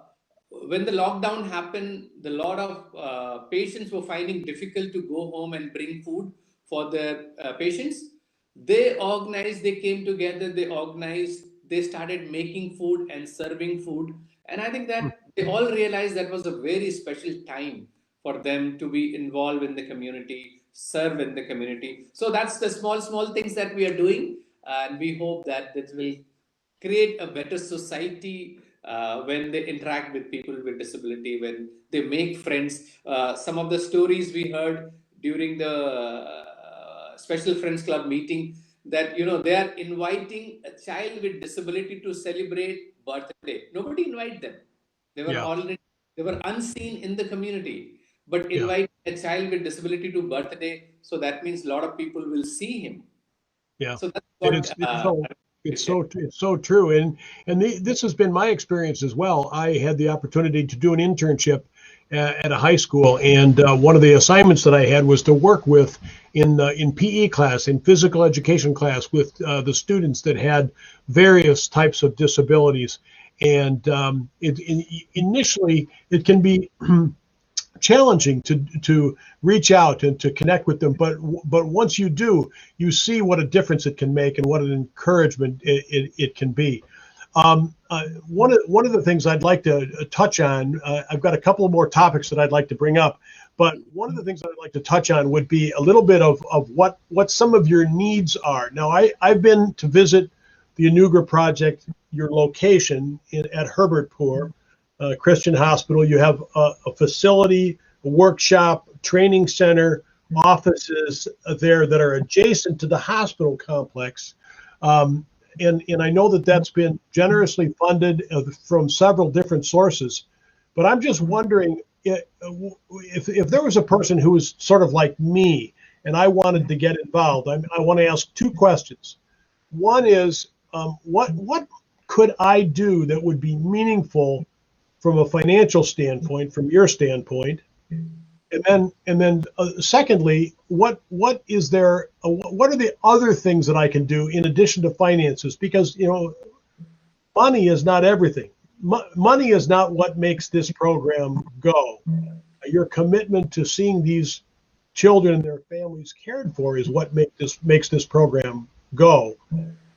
when the lockdown happened, the lot of patients were finding difficult to go home and bring food for their patients. They organized, they came together, they organized, they started making food and serving food. And I think that they all realized that was a very special time for them to be involved in the community, serve in the community. So that's the small things that we are doing. And we hope that this will create a better society when they interact with people with disability, when they make friends. Some of the stories we heard during the special friends club meeting, that they are inviting a child with disability to celebrate birthday. Nobody invited them. They were Yeah. already, they were unseen in the community, but Yeah. invite a child with disability to birthday, so that means a lot of people will see him. Yeah. So that's And what it's so true. And this has been my experience as well. I had the opportunity to do an internship at a high school, and one of the assignments that I had was to work with in PE class, in physical education class, with the students that had various types of disabilities. And initially, it can be challenging to reach out and to connect with them, but once you do, you see what a difference it can make and what an encouragement it can be. One of the things I'd like to touch on, I've got a couple of more topics that I'd like to bring up, but one of the things I'd like to touch on would be a little bit of what some of your needs are. Now, I've been to visit the Anugrah Project, your location at Herbertpur Christian Hospital. You have a facility, a workshop, training center, offices there that are adjacent to the hospital complex. And I know that that's been generously funded from several different sources. But I'm just wondering if there was a person who was sort of like me and I wanted to get involved. I want to ask two questions. One is, what could I do that would be meaningful from a financial standpoint, from your standpoint? And then secondly, what is there? What are the other things that I can do in addition to finances? Because money is not everything. Money is not what makes this program go. Your commitment to seeing these children and their families cared for is what makes this program go.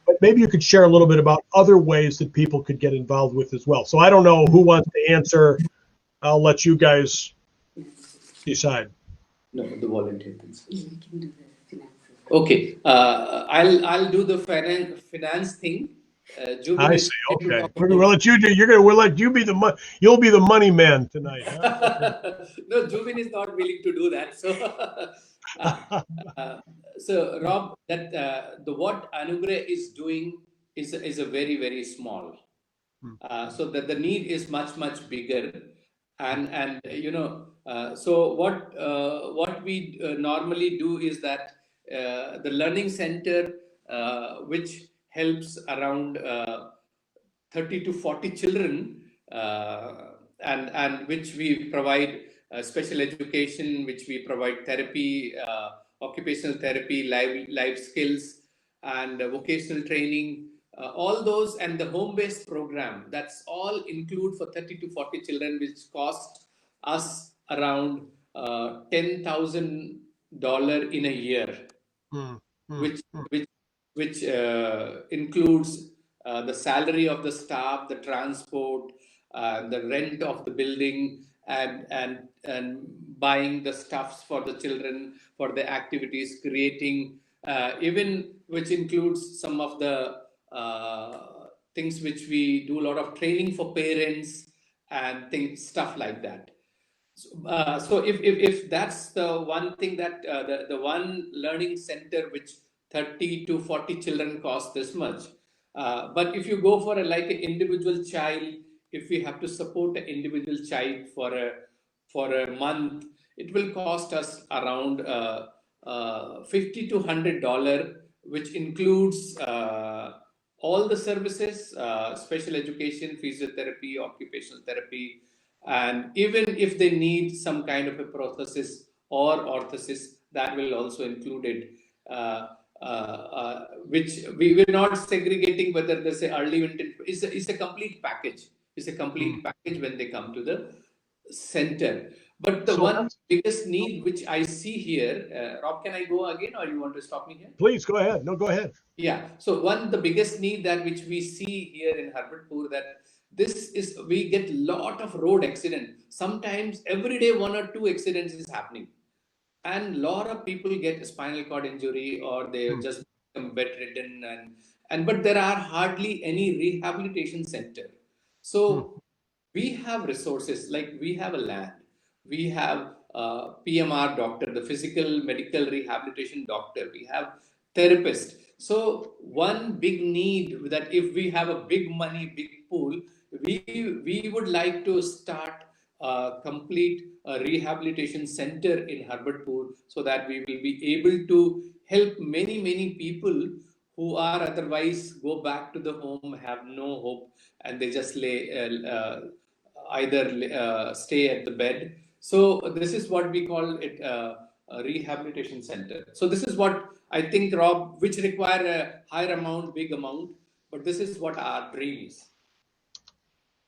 But maybe you could share a little bit about other ways that people could get involved with as well. So I don't know who wants to answer. I'll let you guys decide. No, the volunteer things. You can do the finances. Okay, I'll do the finance thing. Jubin I is see. going to Okay, talk we'll about- let you do. We'll let you be you'll be the money man tonight. Huh? No, Jubin is not willing to do that. So, so Rob, that the what Anugrah is doing is a very, very small. So that the need is much bigger, and so what we normally do is that the learning center, which helps around 30 to 40 children, and which we provide special education, which we provide therapy, occupational therapy, life skills, and vocational training, all those, and the home-based program. That's all include for 30 to 40 children, which cost us around $10,000 in a year, which includes the salary of the staff, the transport, the rent of the building, and buying the stuffs for the children for the activities, creating even which includes some of the things which we do a lot of training for parents and things, stuff like that. So if that's the one thing that the one learning center which 30 to 40 children cost this much, but if you go for like an individual child, if we have to support an individual child for a for a month, it will cost us around $50 to $100, which includes all the services, special education, physiotherapy, occupational therapy, and even if they need some kind of a prosthesis or orthosis, that will also include it. Which we're not segregating whether there's a early vintage. It's a complete package. It's a complete package when they come to the center. But the So one biggest need which I see here, Rob, can I go again or you want to stop me here? please go ahead. No, go ahead. Yeah. So the biggest need that which we see here in Herbertpur, that we get lot of road accident. Sometimes every day 1 or 2 accidents is happening, and a lot of people get spinal cord injury or they just become bedridden, and but there are hardly any rehabilitation center. So we have resources, like we have a land, we have PMR doctor, the physical medical rehabilitation doctor, we have therapist. So one big need that if we have a big money, big pool, we would like to start a complete rehabilitation center in Herbertpur, so that we will be able to help many people who are otherwise go back to the home, have no hope, and they just either stay at the bed. So this is what we call it, a rehabilitation center. So this is what I think, Rob, which require a higher amount, big amount, but this is what our dream is.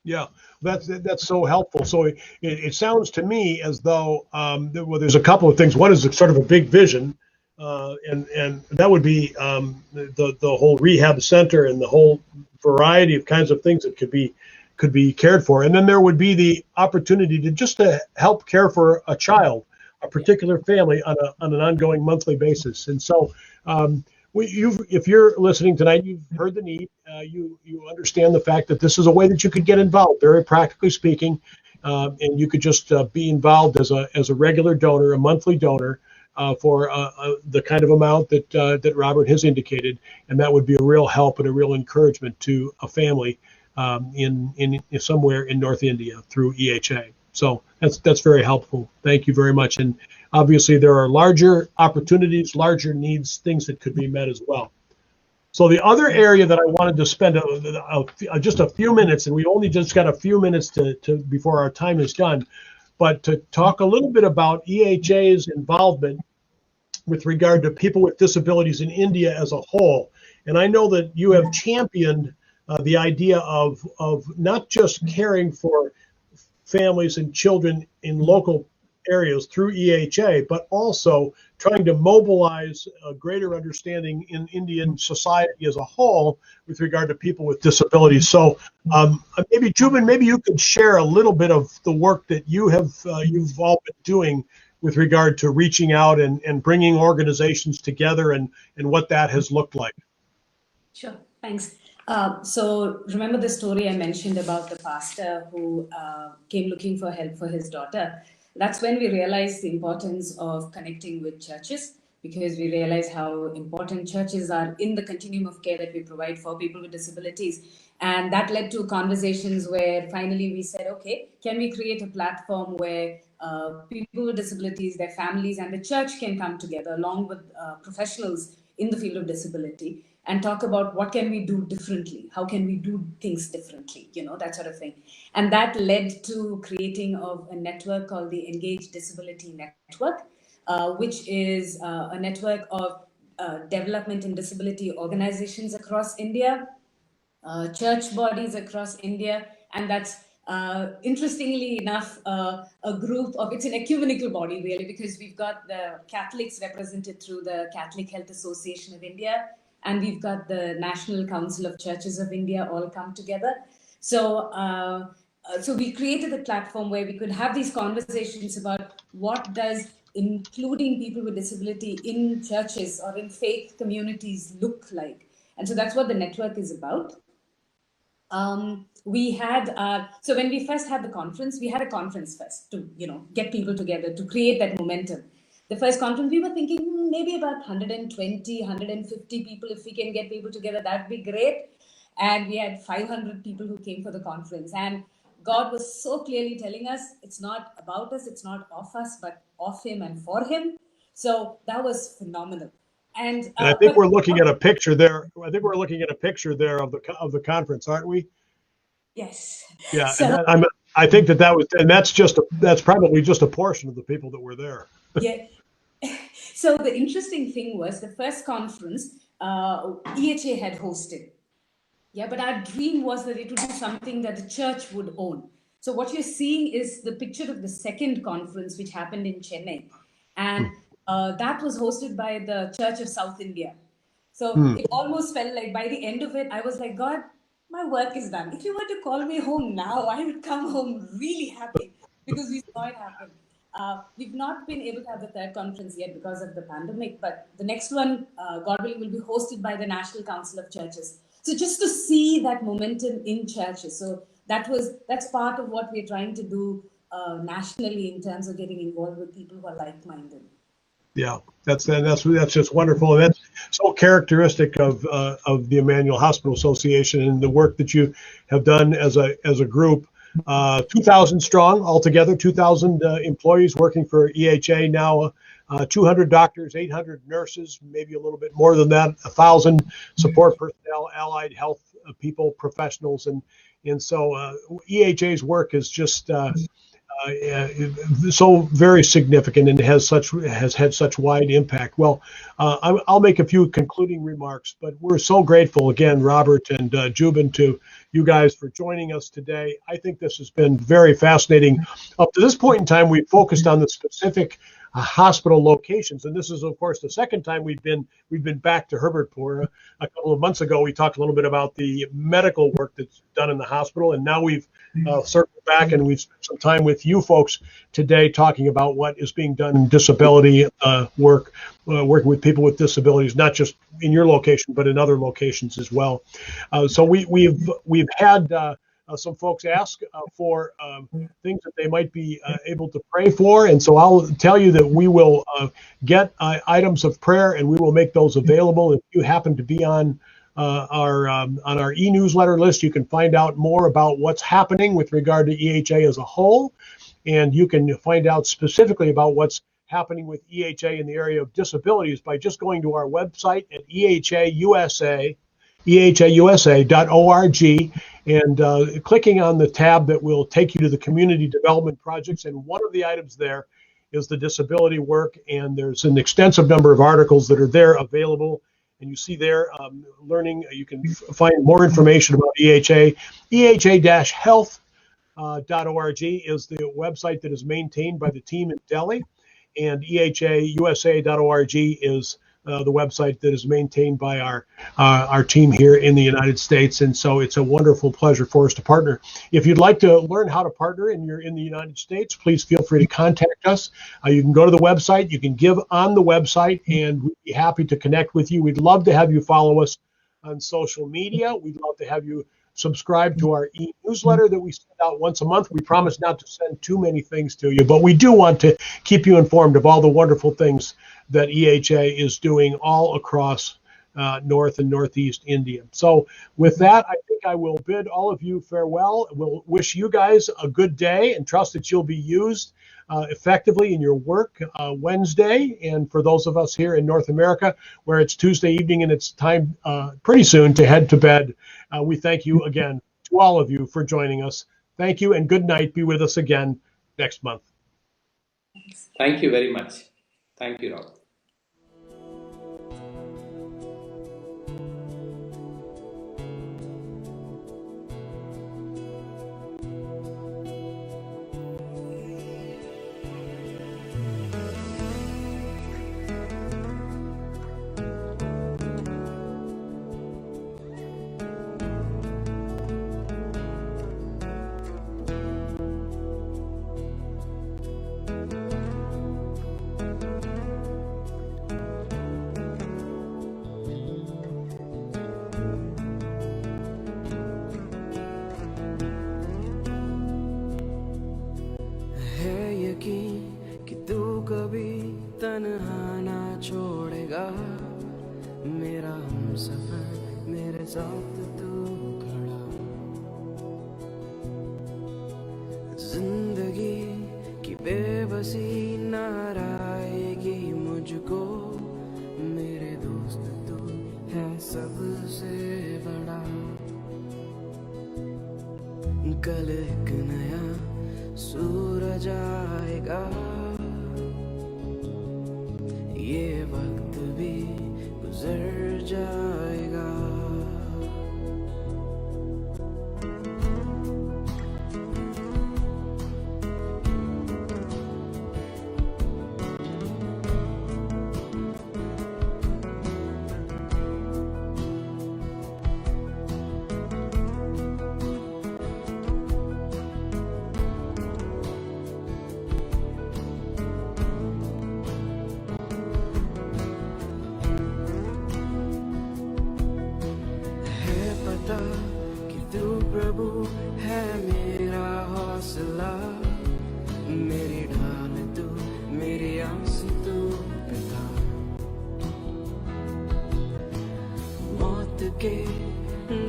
Yeah, that's so helpful. So it sounds to me as though well, there's a couple of things. One is sort of a big vision, and that would be the whole rehab center and the whole variety of kinds of things that could be cared for. And then there would be the opportunity to help care for a child, a particular family on an ongoing monthly basis. And so if you're listening tonight, you've heard the need. You understand the fact that this is a way that you could get involved, very practically speaking, and you could just be involved as a regular donor, a monthly donor, for the kind of amount that Robert has indicated, and that would be a real help and a real encouragement to a family in somewhere in North India through EHA. So that's very helpful. Thank you very much. And obviously there are larger opportunities, larger needs, things that could be met as well. So the other area that I wanted to spend just a few minutes, and we only just got a few minutes to before our time is done, but to talk a little bit about EHA's involvement with regard to people with disabilities in India as a whole. And I know that you have championed the idea of not just caring for families and children in local areas through EHA, but also trying to mobilize a greater understanding in Indian society as a whole with regard to people with disabilities. So maybe Jubin, maybe you could share a little bit of the work that you've all been doing with regard to reaching out and bringing organizations together and what that has looked like. Sure, thanks. So remember the story I mentioned about the pastor who came looking for help for his daughter. That's when we realized the importance of connecting with churches, because we realize how important churches are in the continuum of care that we provide for people with disabilities. And that led to conversations where finally we said, okay, can we create a platform where people with disabilities, their families, and the church can come together along with professionals in the field of disability and talk about what can we do differently, how can we do things differently, that sort of thing. And that led to creating of a network called the Engaged Disability Network, which is a network of development and disability organizations across India, church bodies across India, and that's interestingly enough, a group of, it's an ecumenical body really, because we've got the Catholics represented through the Catholic Health Association of India, and we've got the National Council of Churches of India all come together. So, so we created a platform where we could have these conversations about what does including people with disability in churches or in faith communities look like. And so that's what the network is about. We had, so when we first had the conference, we had a conference first to, get people together, to create that momentum. The first conference, we were thinking maybe about 120, 150 people. If we can get people together, that'd be great. And we had 500 people who came for the conference. And God was so clearly telling us it's not about us, it's not of us, but of Him and for Him. So that was phenomenal. And I think we're looking at a picture there. I think we're looking at a picture there of the conference, aren't we? yes. Yeah, So and I think that was, and that's probably just a portion of the people that were there. yeah. So the interesting thing was the first conference EHA had hosted. Yeah, but our dream was that it would be something that the church would own. So what you're seeing is the picture of the second conference, which happened in Chennai, and that was hosted by the Church of South India. So it almost felt like by the end of it, I was like, God, my work is done. If you were to call me home now, I would come home really happy because we saw it happen. We've not been able to have the third conference yet because of the pandemic, but the next one, God willing, will be hosted by the National Council of Churches. So just to see that momentum in churches, so that's part of what we're trying to do nationally in terms of getting involved with people who are like-minded. Yeah, that's just wonderful, and that's so characteristic of the Emmanuel Hospital Association and the work that you have done as a group. 2,000 strong altogether, 2,000 employees working for EHA now. 200 doctors, 800 nurses, maybe a little bit more than that, 1,000 support personnel, allied health people, professionals, and so EHA's work is just so very significant and has had such wide impact. Well, I'll make a few concluding remarks, but we're so grateful again, Robert and Jubin, to you guys for joining us today. I think this has been very fascinating. Up to this point in time, we've focused on the specific hospital locations, and this is, of course, the second time we've been back to Herbertpur. A couple of months ago, we talked a little bit about the medical work that's done in the hospital, and now we've circled back and we've spent some time with you folks today talking about what is being done in disability work, working with people with disabilities, not just in your location but in other locations as well. So we've had some folks ask for things that they might be able to pray for, and so I'll tell you that we will get items of prayer and we will make those available. If you happen to be on our e-newsletter list, you can find out more about what's happening with regard to EHA as a whole, and you can find out specifically about what's happening with EHA in the area of disabilities by just going to our website at ehausa.org and clicking on the tab that will take you to the community development projects. And one of the items there is the disability work, and there's an extensive number of articles that are there available. And you see there, learning, you can find more information about EHA. EHA-health.org is the website that is maintained by the team in Delhi, and ehausa.org is the website that is maintained by our team here in the United States. And so it's a wonderful pleasure for us to partner. If you'd like to learn how to partner and you're in the United States, please feel free to contact us. You can go to the website, you can give on the website, and we'd be happy to connect with you. We'd love to have you follow us on social media. We'd love to have you subscribe to our e-newsletter that we send out once a month. We promise not to send too many things to you, but we do want to keep you informed of all the wonderful things that EHA is doing all across North and Northeast India. So with that, I think I will bid all of you farewell. We'll wish you guys a good day and trust that you'll be used effectively in your work Wednesday. And for those of us here in North America, where it's Tuesday evening and it's time pretty soon to head to bed, we thank you again to all of you for joining us. Thank you and good night. Be with us again next month. Thank you very much. Thank you, Rob. कि तू कभी तन्हा ना छोड़ेगा मेरा हमसफर मेरे साथ तू खड़ा जिंदगी की बेबसी न हराएगी मुझको, मेरे दोस्त तू है सबसे बड़ा। कल एक नया सूरज आएगा, ये वक्त भी गुजर जाएगा। कि तू प्रभु है मेरा हौसला, मेरी ढाल तू, मेरी आस तू पिता। मौत के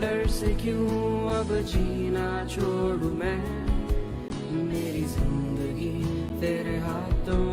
डर से क्यों अब जीना छोड़ूं मैं, मेरी जिंदगी तेरे हाथों